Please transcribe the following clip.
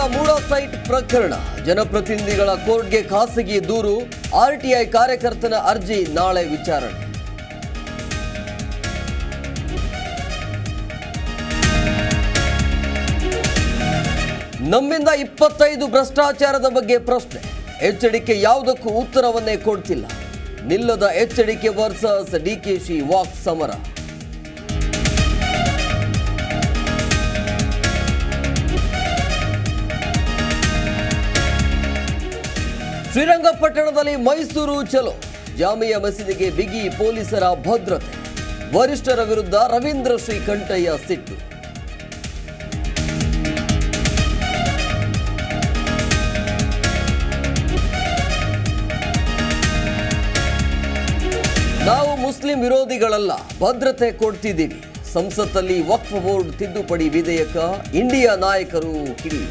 ನಗರದ ಮೂಡಾ ಸೈಟ್ ಪ್ರಕರಣ ಜನಪ್ರತಿನಿಧಿಗಳ ಕೋರ್ಟ್ಗೆ ಖಾಸಗಿ ದೂರು ಆರ್ಟಿಐ ಕಾರ್ಯಕರ್ತನ ಅರ್ಜಿ ನಾಳೆ ವಿಚಾರಣೆ ನಮ್ಮಿಂದ 25 ಭ್ರಷ್ಟಾಚಾರದ ಬಗ್ಗೆ ಪ್ರಶ್ನೆ ಎಚ್ಚರಿಕೆ ಯಾವುದಕ್ಕೂ ಉತ್ತರವನ್ನೇ ಕೊಡ್ತಿಲ್ಲ ನಿಲ್ಲದ ಎಚ್ಚರಿಕೆ ವರ್ಸಸ್ ಡಿಕೆಶಿ ವಾಕ್ ಸಮರ ಶ್ರೀರಂಗಪಟ್ಟಣದಲ್ಲಿ ಮೈಸೂರು ಚಲೋ ಜಾಮಿಯಾ ಮಸೀದಿಗೆ ಬಿಗಿ ಪೊಲೀಸರ ಭದ್ರತೆ ವರಿಷ್ಠರ ವಿರುದ್ಧ ರವೀಂದ್ರ ಶ್ರೀಕಂಠಯ್ಯ ಸಿಟ್ಟು ನಾವು ಮುಸ್ಲಿಂ ವಿರೋಧಿಗಳಲ್ಲ ಭದ್ರತೆ ಕೊಡ್ತಿದ್ದೀವಿ ಸಂಸತ್ತಲ್ಲಿ ವಕ್ಫ್ ಬೋರ್ಡ್ ತಿದ್ದುಪಡಿ ವಿಧೇಯಕ ಇಂಡಿಯಾ ನಾಯಕರು ಕಿಡಿ